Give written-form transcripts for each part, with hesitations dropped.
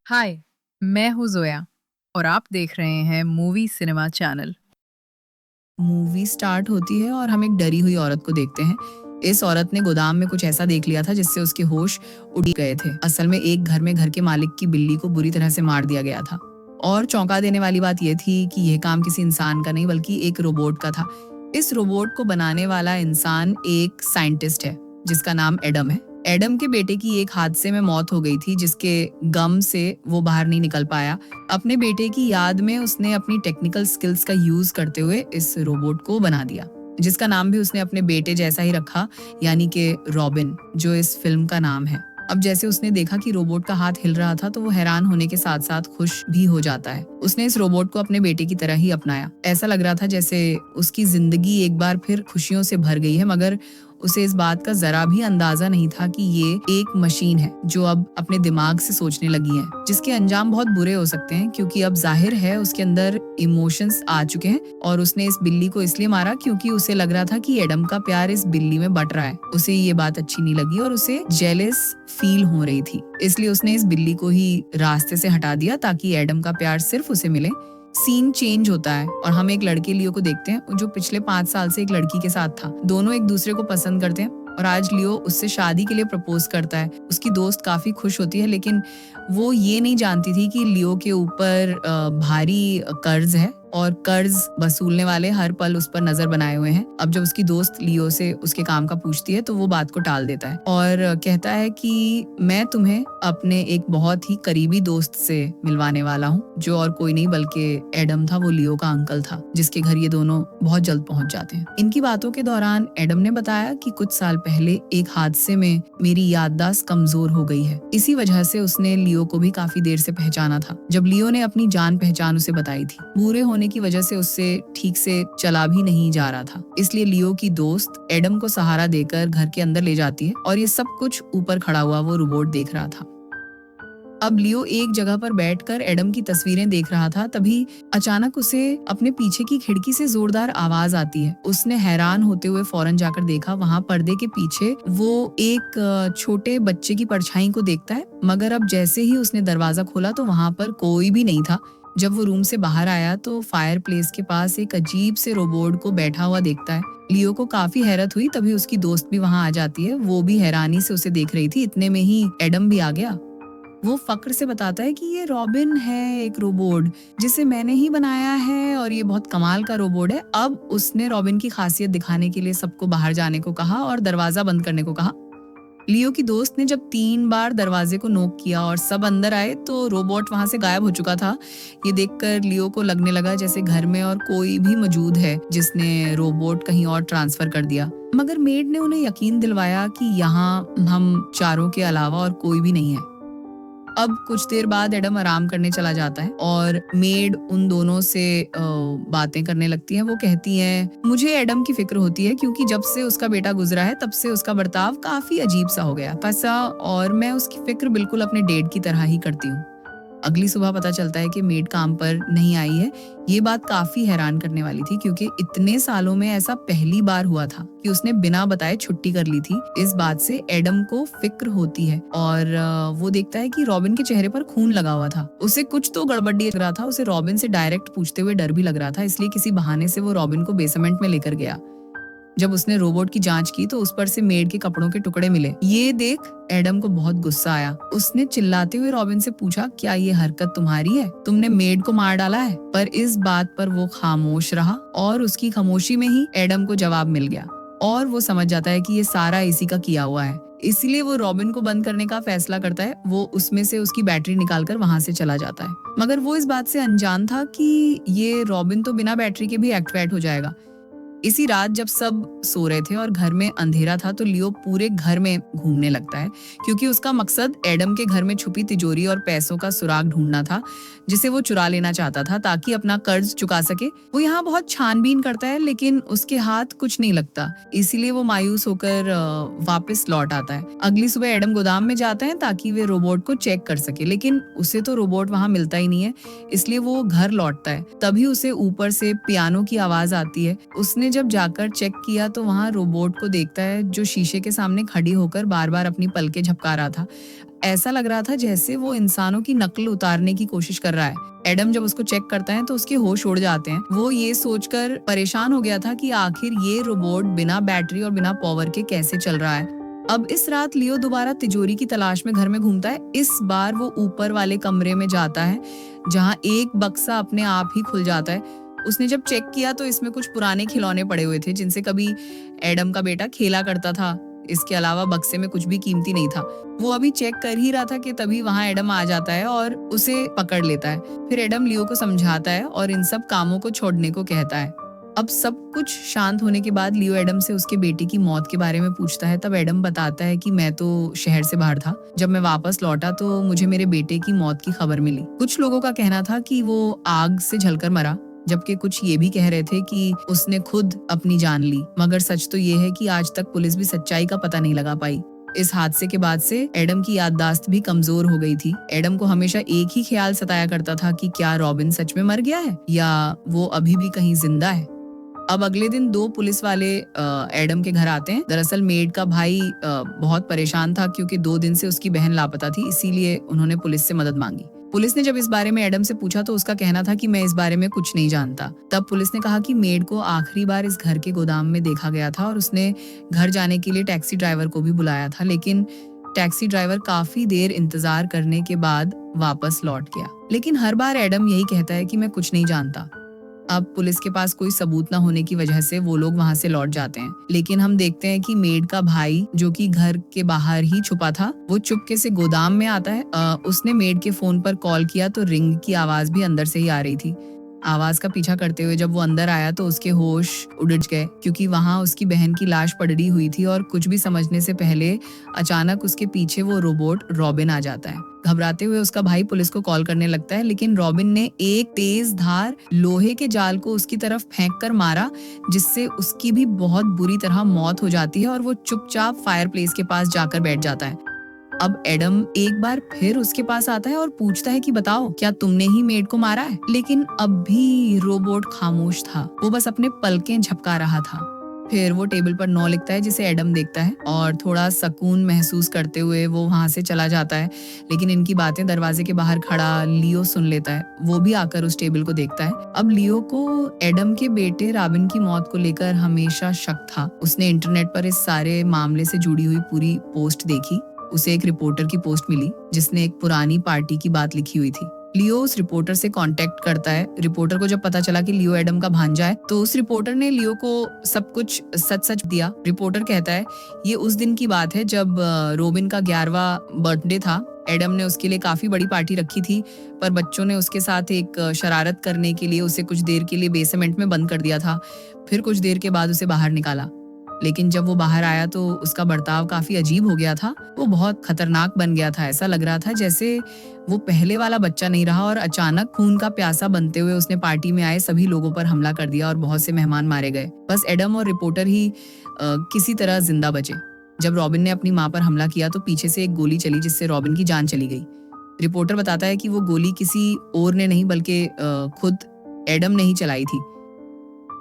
हाय, मैं हूँ ज़ोया और आप देख रहे हैं movie cinema channel. Movie start होती है और हम एक डरी हुई औरत को देखते हैं। इस औरत ने गोदाम में कुछ ऐसा देख लिया था जिससे उसके होश उड़ गए थे। असल में एक घर में घर के मालिक की बिल्ली को बुरी तरह से मार दिया गया था। और चौंका देने वाली बात यह थी कि यह काम किसी इंसान का नहीं बल्कि एक रोबोट का था। इस रोबोट को बनाने वाला इंसान एक साइंटिस्ट है जिसका नाम एडम है। एडम के बेटे की एक हादसे में मौत हो गई थी जिसके गम से वो बाहर नहीं निकल पाया। अपने बेटे की याद में उसने अपनी टेक्निकल स्किल्स का यूज करते हुए इस रोबोट को बना दिया जिसका नाम भी उसने अपने बेटे जैसा ही रखा, यानी कि रॉबिन, जो इस फिल्म का नाम है। अब जैसे उसने देखा कि रोबोट का हाथ हिल रहा था तो वो हैरान होने के साथ साथ खुश भी हो जाता है। उसने इस रोबोट को अपने बेटे की तरह ही अपनाया। ऐसा लग रहा था जैसे उसकी जिंदगी एक बार फिर खुशियों से भर गई है, मगर उसे इस बात का जरा भी अंदाजा नहीं था कि ये एक मशीन है जो अब अपने दिमाग से सोचने लगी है, जिसके अंजाम बहुत बुरे हो सकते हैं क्योंकि अब जाहिर है उसके अंदर इमोशंस आ चुके हैं। और उसने इस बिल्ली को इसलिए मारा क्योंकि उसे लग रहा था कि एडम का प्यार इस बिल्ली में बट रहा है। उसे ये बात अच्छी नहीं लगी और उसे जेलस फील हो रही थी, इसलिए उसने इस बिल्ली को ही रास्ते से हटा दिया ताकि एडम का प्यार सिर्फ उसे मिले। सीन चेंज होता है और हम एक लड़के लियो को देखते हैं जो पिछले 5 साल से एक लड़की के साथ था। दोनों एक दूसरे को पसंद करते हैं और आज लियो उससे शादी के लिए प्रपोज करता है। उसकी दोस्त काफी खुश होती है, लेकिन वो ये नहीं जानती थी कि लियो के ऊपर भारी कर्ज है और कर्ज वसूलने वाले हर पल उस पर नजर बनाए हुए हैं। अब जब उसकी दोस्त लियो से उसके काम का पूछती है तो वो बात को टाल देता है और कहता है कि मैं तुम्हें अपने एक बहुत ही करीबी दोस्त से मिलवाने वाला हूँ, जो और कोई नहीं बल्कि एडम था। वो लियो का अंकल था जिसके घर ये दोनों बहुत जल्द पहुंच जाते हैं। इनकी बातों के दौरान एडम ने बताया कि कुछ साल पहले एक हादसे में मेरी याददाश्त कमजोर हो गई है। इसी वजह से उसने लियो को भी काफी देर से पहचाना था। जब लियो ने अपनी जान पहचान उसे बताई थी, बूढ़े होने की वजह से उससे ठीक से चला भी नहीं जा रहा था, इसलिए लियो की दोस्त एडम को सहारा देकर घर के अंदर ले जाती है और ये सब कुछ ऊपर खड़ा हुआ वो रोबोट देख रहा था। अब लियो एक जगह पर बैठकर एडम की तस्वीरें देख रहा था, तभी अचानक उसे अपने पीछे की खिड़की से जोरदार आवाज आती है। उसने हैरान होते हुए फौरन जाकर देखा। वहाँ पर्दे के पीछे वो एक छोटे बच्चे की परछाई को देखता है, मगर अब जैसे ही उसने दरवाजा खोला तो वहाँ पर कोई भी नहीं था। जब वो रूम से बाहर आया तो फायर प्लेस के पास एक अजीब से रोबोट को बैठा हुआ देखता है। लियो को काफी हैरत हुई, तभी उसकी दोस्त भी वहाँ आ जाती है। वो भी हैरानी से उसे देख रही थी। इतने में ही एडम भी आ गया। वो फक्र से बताता है कि ये रॉबिन है, एक रोबोट जिसे मैंने ही बनाया है और ये बहुत कमाल का रोबोट है। अब उसने रॉबिन की खासियत दिखाने के लिए सबको बाहर जाने को कहा और दरवाजा बंद करने को कहा। लियो की दोस्त ने जब 3 बार दरवाजे को नोक किया और सब अंदर आए तो रोबोट वहां से गायब हो चुका था। ये देखकर लियो को लगने लगा जैसे घर में और कोई भी मौजूद है जिसने रोबोट कहीं और ट्रांसफर कर दिया। मगर मेड ने उन्हें यकीन दिलवाया कि यहाँ हम चारों के अलावा और कोई भी नहीं है। अब कुछ देर बाद एडम आराम करने चला जाता है और मेड उन दोनों से बातें करने लगती है। वो कहती है, मुझे एडम की फिक्र होती है क्योंकि जब से उसका बेटा गुजरा है तब से उसका बर्ताव काफी अजीब सा हो गया फंसा, और मैं उसकी फिक्र बिल्कुल अपने डैड की तरह ही करती हूँ। अगली सुबह पता चलता है कि मेड काम पर नहीं आई है। ये बात काफी हैरान करने वाली थी क्योंकि इतने सालों में ऐसा पहली बार हुआ था कि उसने बिना बताए छुट्टी कर ली थी। इस बात से एडम को फिक्र होती है और वो देखता है कि रॉबिन के चेहरे पर खून लगा हुआ था। उसे कुछ तो गड़बड़ी लग रहा था। उसे रॉबिन से डायरेक्ट पूछते हुए डर भी लग रहा था, इसलिए किसी बहाने से वो रॉबिन को बेसमेंट में लेकर गया। जब उसने रोबोट की जांच की तो उस पर से मेड के कपड़ों के टुकड़े मिले। ये देख एडम को बहुत गुस्सा आया। उसने चिल्लाते हुए रॉबिन से पूछा, क्या ये हरकत तुम्हारी है? तुमने मेड को मार डाला है? पर इस बात पर वो खामोश रहा और उसकी खामोशी में ही एडम को जवाब मिल गया और वो समझ जाता है कि ये सारा इसी का किया हुआ है। इसलिए वो रॉबिन को बंद करने का फैसला करता है। वो उसमें से उसकी बैटरी निकालकर वहां से चला जाता है, मगर वो इस बात से अनजान था कि ये रॉबिन तो बिना बैटरी के भी एक्टिवेट हो जाएगा। इसी रात जब सब सो रहे थे और घर में अंधेरा था तो लियो पूरे घर में घूमने लगता है क्योंकि उसका मकसद एडम के घर में छुपी तिजोरी और पैसों का सुराग ढूंढना था जिसे वो चुरा लेना चाहता था ताकि अपना कर्ज चुका सके। वो यहाँ बहुत छानबीन करता है लेकिन उसके हाथ कुछ नहीं लगता, इसीलिए वो मायूस होकर वापस लौट आता है। अगली सुबह एडम गोदाम में जाता है ताकि वे रोबोट को चेक कर सके, लेकिन उसे तो रोबोट वहाँ मिलता ही नहीं है, इसलिए वो घर लौटता है। तभी उसे ऊपर से पियानो की आवाज आती है। उसने जब जाकर चेक किया तो वहाँ रोबोट को देखता है जो शीशे के सामने खड़ी होकर बार बार अपनी पलकें झपका रहा था। ऐसा लग रहा था जैसे वो इंसानों की नकल उतारने की कोशिश कर रहा है। एडम जब उसको चेक करता है तो उसके होश उड़ जाते हैं। वो ये सोचकर परेशान हो गया था कि आखिर ये रोबोट बिना बैटरी और बिना पावर के कैसे चल रहा है। अब इस रात लियो दोबारा तिजोरी की तलाश में घर में घूमता है। इस बार वो ऊपर वाले कमरे में जाता है जहाँ एक बक्सा अपने आप ही खुल जाता है। उसने जब चेक किया तो इसमें कुछ पुराने खिलौने पड़े हुए थे जिनसे कभी एडम का बेटा खेला करता था। इसके अलावा बक्से में कुछ भी कीमती नहीं था। वो अभी चेक कर ही रहा था कि तभी वहाँ एडम आ जाता है और उसे पकड़ लेता है। फिर एडम लियो को समझाता है और इन सब कामों को छोड़ने को कहता है। अब सब कुछ शांत होने के बाद लियो एडम से उसके बेटे की मौत के बारे में पूछता है। तब एडम बताता है कि मैं तो शहर से बाहर था। जब मैं वापस लौटा तो मुझे मेरे बेटे की मौत की खबर मिली। कुछ लोगों का कहना था कि वो आग से जलकर मरा, जबकि कुछ ये भी कह रहे थे कि उसने खुद अपनी जान ली। मगर सच तो ये है कि आज तक पुलिस भी सच्चाई का पता नहीं लगा पाई। इस हादसे के बाद से एडम की याददाश्त भी कमजोर हो गई थी। एडम को हमेशा एक ही ख्याल सताया करता था कि क्या रॉबिन सच में मर गया है या वो अभी भी कहीं जिंदा है। अब अगले दिन 2 पुलिस वाले एडम के घर आते हैं। दरअसल मेड का भाई बहुत परेशान था क्योंकि 2 दिन से उसकी बहन लापता थी, इसीलिए उन्होंने पुलिस से मदद मांगी। पुलिस ने जब इस बारे में एडम से पूछा तो उसका कहना था कि मैं इस बारे में कुछ नहीं जानता। तब पुलिस ने कहा कि मेड को आखिरी बार इस घर के गोदाम में देखा गया था और उसने घर जाने के लिए टैक्सी ड्राइवर को भी बुलाया था, लेकिन टैक्सी ड्राइवर काफी देर इंतजार करने के बाद वापस लौट गया। लेकिन हर बार एडम यही कहता है कि मैं कुछ नहीं जानता। अब पुलिस के पास कोई सबूत न होने की वजह से वो लोग वहां से लौट जाते हैं। लेकिन हम देखते हैं कि मेड का भाई, जो कि घर के बाहर ही छुपा था, वो चुपके से गोदाम में आता है। उसने मेड के फोन पर कॉल किया तो रिंग की आवाज भी अंदर से ही आ रही थी। आवाज का पीछा करते हुए जब वो अंदर आया तो उसके होश उड़ गए क्योंकि वहां उसकी बहन की लाश पड़ी हुई थी और कुछ भी समझने से पहले अचानक उसके पीछे वो रोबोट रॉबिन आ जाता है। घबराते हुए उसका भाई पुलिस को कॉल करने लगता है, लेकिन रॉबिन ने एक तेज धार लोहे के जाल को उसकी तरफ फेंक कर मारा, जिससे उसकी भी बहुत बुरी तरह मौत हो जाती है और वो चुपचाप फायरप्लेस के पास जाकर बैठ जाता है। अब एडम एक बार फिर उसके पास आता है और पूछता है कि बताओ, क्या तुमने ही मेड को मारा है? लेकिन अब भी रोबोट खामोश था। वो बस अपने पलकें झपका रहा था। फिर वो टेबल पर 9 लिखता है, जिसे एडम देखता है और थोड़ा सुकून महसूस करते हुए वो वहां से चला जाता है। लेकिन इनकी बातें दरवाजे के बाहर खड़ा लियो सुन लेता है। वो भी आकर उस टेबल को देखता है। अब लियो को एडम के बेटे रॉबिन की मौत को लेकर हमेशा शक था। उसने इंटरनेट पर इस सारे मामले से जुड़ी हुई पूरी पोस्ट देखी। उसे एक रिपोर्टर की पोस्ट मिली जिसने एक पुरानी पार्टी की बात लिखी हुई थी। लियो उस रिपोर्टर से कांटेक्ट करता है। रिपोर्टर को जब पता चला कि लियो एडम का भांजा है तो उस रिपोर्टर ने लियो को सब कुछ सच दिया। रिपोर्टर कहता है ये उस दिन की बात है जब रॉबिन का 11वां बर्थडे था। एडम ने उसके लिए काफी बड़ी पार्टी रखी थी, पर बच्चों ने उसके साथ एक शरारत करने के लिए उसे कुछ देर के लिए बेसमेंट में बंद कर दिया था। फिर कुछ देर के बाद उसे बाहर निकाला, लेकिन जब वो बाहर आया तो उसका बर्ताव काफी अजीब हो गया था। वो बहुत खतरनाक बन गया था। ऐसा लग रहा था जैसे वो पहले वाला बच्चा नहीं रहा और अचानक खून का प्यासा बनते हुए उसने पार्टी में आए सभी लोगों पर हमला कर दिया और बहुत से मेहमान मारे गए। बस एडम और रिपोर्टर ही किसी तरह जिंदा बचे। जब रॉबिन ने अपनी माँ पर हमला किया तो पीछे से एक गोली चली जिससे रॉबिन की जान चली गई। रिपोर्टर बताता है कि वो गोली किसी और ने नहीं बल्कि खुद एडम ने ही चलाई थी।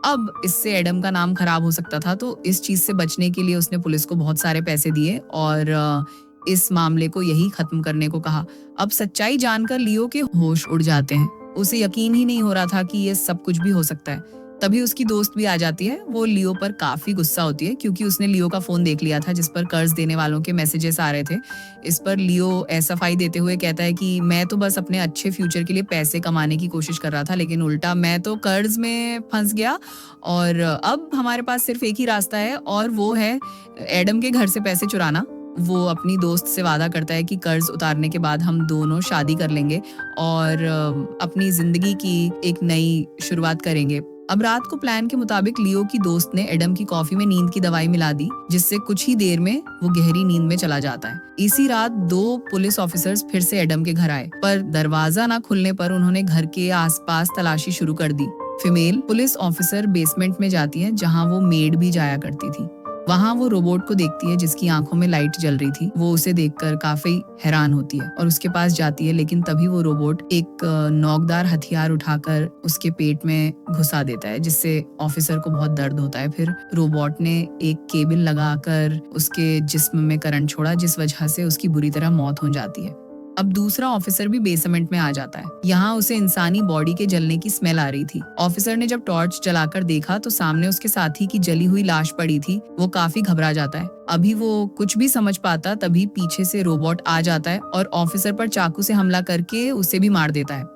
अब इससे एडम का नाम खराब हो सकता था, तो इस चीज से बचने के लिए उसने पुलिस को बहुत सारे पैसे दिए और इस मामले को यही खत्म करने को कहा। अब सच्चाई जानकर लियो के होश उड़ जाते हैं। उसे यकीन ही नहीं हो रहा था कि ये सब कुछ भी हो सकता है। तभी उसकी दोस्त भी आ जाती है। वो लियो पर काफी गुस्सा होती है क्योंकि उसने लियो का फोन देख लिया था जिस पर कर्ज देने वालों के मैसेजेस आ रहे थे। इस पर लियो सफाई देते हुए कहता है कि मैं तो बस अपने अच्छे फ्यूचर के लिए पैसे कमाने की कोशिश कर रहा था, लेकिन उल्टा मैं तो कर्ज में फंस गया और अब हमारे पास सिर्फ एक ही रास्ता है और वो है एडम के घर से पैसे चुराना। वो अपनी दोस्त से वादा करता है कि कर्ज उतारने के बाद हम दोनों शादी कर लेंगे और अपनी जिंदगी की एक नई शुरुआत करेंगे। अब रात को प्लान के मुताबिक लियो की दोस्त ने एडम की कॉफी में नींद की दवाई मिला दी, जिससे कुछ ही देर में वो गहरी नींद में चला जाता है। इसी रात 2 पुलिस ऑफिसर्स फिर से एडम के घर आए, पर दरवाजा ना खुलने पर उन्होंने घर के आसपास तलाशी शुरू कर दी। फीमेल पुलिस ऑफिसर बेसमेंट में जाती है जहाँ वो मेड भी जाया करती थी। वहाँ वो रोबोट को देखती है जिसकी आंखों में लाइट जल रही थी। वो उसे देखकर काफी हैरान होती है और उसके पास जाती है, लेकिन तभी वो रोबोट एक नोकदार हथियार उठाकर उसके पेट में घुसा देता है, जिससे ऑफिसर को बहुत दर्द होता है। फिर रोबोट ने एक केबल लगाकर उसके जिस्म में करंट छोड़ा, जिस वजह से उसकी बुरी तरह मौत हो जाती है। अब दूसरा ऑफिसर भी बेसमेंट में आ जाता है। यहाँ उसे इंसानी बॉडी के जलने की स्मेल आ रही थी। ऑफिसर ने जब टॉर्च जलाकर देखा तो सामने उसके साथी की जली हुई लाश पड़ी थी। वो काफी घबरा जाता है। अभी वो कुछ भी समझ पाता तभी पीछे से रोबोट आ जाता है और ऑफिसर पर चाकू से हमला करके उसे भी मार देता है।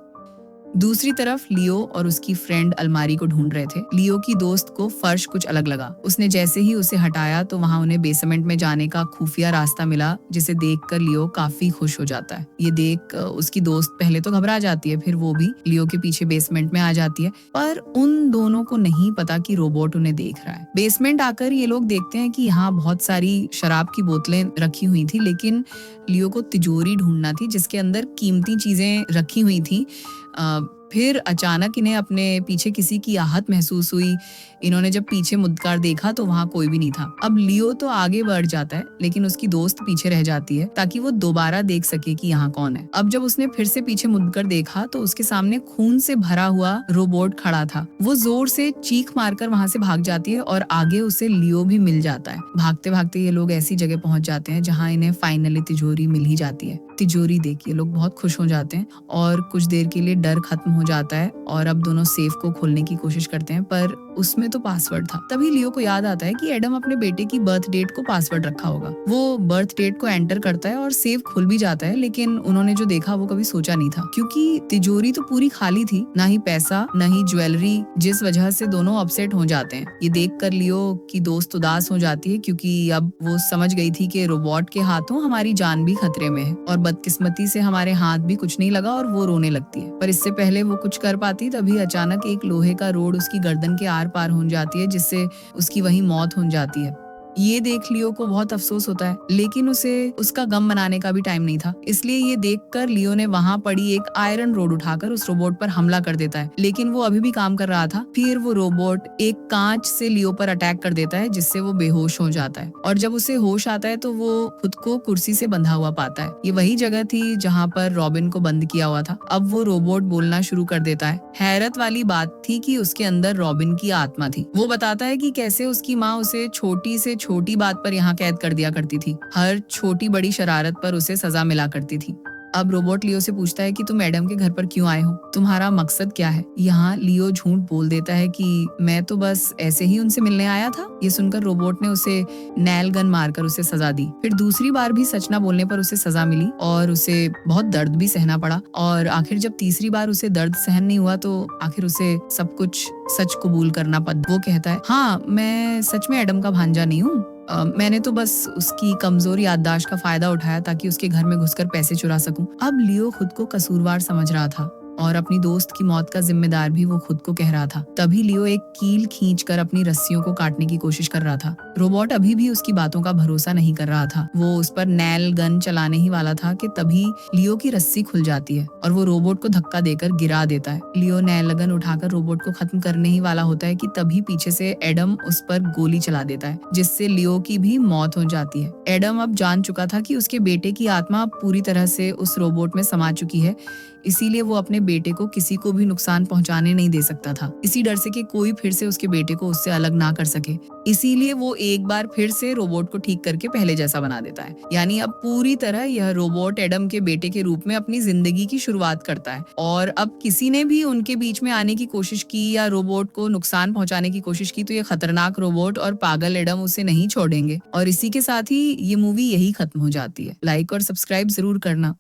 दूसरी तरफ लियो और उसकी फ्रेंड अलमारी को ढूंढ रहे थे। लियो की दोस्त को फर्श कुछ अलग लगा। उसने जैसे ही उसे हटाया तो वहां उन्हें बेसमेंट में जाने का खुफिया रास्ता मिला, जिसे देखकर लियो काफी खुश हो जाता है। ये देख उसकी दोस्त पहले तो घबरा जाती है, फिर वो भी लियो के पीछे बेसमेंट में आ जाती है, पर उन दोनों को नहीं पता कि रोबोट उन्हें देख रहा है। बेसमेंट आकर ये लोग देखते हैं कि यहाँ बहुत सारी शराब की बोतलें रखी हुई थी, लेकिन लियो को तिजोरी ढूंढना थी जिसके अंदर कीमती चीजें रखी हुई थी। फिर अचानक इन्हें अपने पीछे किसी की आहट महसूस हुई। इन्होंने जब पीछे मुड़कर देखा तो वहाँ कोई भी नहीं था। अब लियो तो आगे बढ़ जाता है, लेकिन उसकी दोस्त पीछे रह जाती है ताकि वो दोबारा देख सके कि यहाँ कौन है। अब जब उसने फिर से पीछे मुड़कर देखा तो उसके सामने खून से भरा हुआ रोबोट खड़ा था। वो जोर से चीख मारकर वहाँ से भाग जाती है और आगे उसे लियो भी मिल जाता है। भागते भागते ये लोग ऐसी जगह पहुंच जाते हैं जहाँ इन्हें फाइनली तिजोरी मिल ही जाती है। तिजोरी देख ये लोग बहुत खुश हो जाते हैं और कुछ देर के लिए डर खत्म हो जाता है और अब दोनों सेफ को खोलने की कोशिश करते हैं, पर उसमें तो पासवर्ड था। तभी लियो को याद आता है कि एडम अपने बेटे की बर्थ डेट को पासवर्ड रखा होगा। वो बर्थ डेट को एंटर करता है और सेफ खुल भी जाता है, लेकिन उन्होंने जो देखा वो कभी सोचा नहीं था, क्योंकि तिजोरी तो पूरी खाली थी, ना ही पैसा ना ही ज्वेलरी, जिस वजह से दोनों अपसेट हो जाते हैं। ये देखकर लियो की दोस्त उदास हो जाती है, क्योंकि अब वो समझ गई थी कि रोबोट के हाथों हमारी जान भी खतरे में है और बदकिस्मती से हमारे हाथ भी कुछ नहीं लगा और वो रोने लगती है। पर इससे पहले वो कुछ कर पाती तभी अचानक एक लोहे का रोड उसकी गर्दन के आर पार हो जाती है, जिससे उसकी वहीं मौत हो जाती है। ये देख लियो को बहुत अफसोस होता है, लेकिन उसे उसका गम मनाने का भी टाइम नहीं था। इसलिए ये देखकर लियो ने वहां पड़ी एक आयरन रोड उठाकर उस रोबोट पर हमला कर देता है, लेकिन वो अभी भी काम कर रहा था। फिर वो रोबोट एक कांच से लियो पर अटैक कर देता है, जिससे वो बेहोश हो जाता है और जब उसे होश आता है तो वो खुद को कुर्सी से बंधा हुआ पाता है। ये वही जगह थी जहाँ पर रॉबिन को बंद किया हुआ था। अब वो रोबोट बोलना शुरू कर देता है। हैरत वाली बात थी कि उसके अंदर रॉबिन की आत्मा थी। वो बताता है कि कैसे उसकी माँ उसे छोटी से छोटी बात पर यहाँ कैद कर दिया करती थी। हर छोटी बड़ी शरारत पर उसे सजा मिला करती थी। अब रोबोट लियो से पूछता है कि तुम मैडम के घर पर क्यों आए हो, तुम्हारा मकसद क्या है। यहाँ लियो झूठ बोल देता है कि मैं तो बस ऐसे ही उनसे मिलने आया था। ये सुनकर रोबोट ने उसे नैल गन मारकर उसे सजा दी। फिर दूसरी बार भी सच न बोलने पर उसे सजा मिली और उसे बहुत दर्द भी सहना पड़ा, और आखिर जब तीसरी बार उसे दर्द सहन नहीं हुआ तो आखिर उसे सब कुछ सच कबूल करना पड़ा। वो कहता है, हाँ मैं सच में एडम का भांजा नहीं हूँ। मैंने तो बस उसकी कमजोर याददाश्त का फायदा उठाया ताकि उसके घर में घुसकर पैसे चुरा सकूं। अब लियो खुद को कसूरवार समझ रहा था और अपनी दोस्त की मौत का जिम्मेदार भी वो खुद को कह रहा था। तभी लियो एक कील खींचकर अपनी रस्सियों को काटने की कोशिश कर रहा था। रोबोट अभी भी उसकी बातों का भरोसा नहीं कर रहा था। वो उस पर नैल गन चलाने ही वाला था कि तभी लियो की रस्सी खुल जाती है और वो रोबोट को धक्का देकर गिरा देता है। लियो नैल गन उठाकर रोबोट को खत्म करने ही वाला होता है कि तभी पीछे से एडम उस पर गोली चला देता है, जिससे लियो की भी मौत हो जाती है। एडम अब जान चुका था कि उसके बेटे की आत्मा पूरी तरह से उस रोबोट में समा चुकी है, इसीलिए वो अपने बेटे को किसी को भी नुकसान पहुंचाने नहीं दे सकता था। इसी डर से कि कोई फिर से उसके बेटे को उससे अलग ना कर सके, इसीलिए वो एक बार फिर से रोबोट को ठीक करके पहले जैसा बना देता है। यानी अब पूरी तरह यह रोबोट एडम के बेटे के रूप में अपनी जिंदगी की शुरुआत करता है, और अब किसी ने भी उनके बीच में आने की कोशिश की या रोबोट को नुकसान पहुंचाने की कोशिश की तो ये खतरनाक रोबोट और पागल एडम उसे नहीं छोड़ेंगे। और इसी के साथ ही ये मूवी यही खत्म हो जाती है। लाइक और सब्सक्राइब जरूर करना।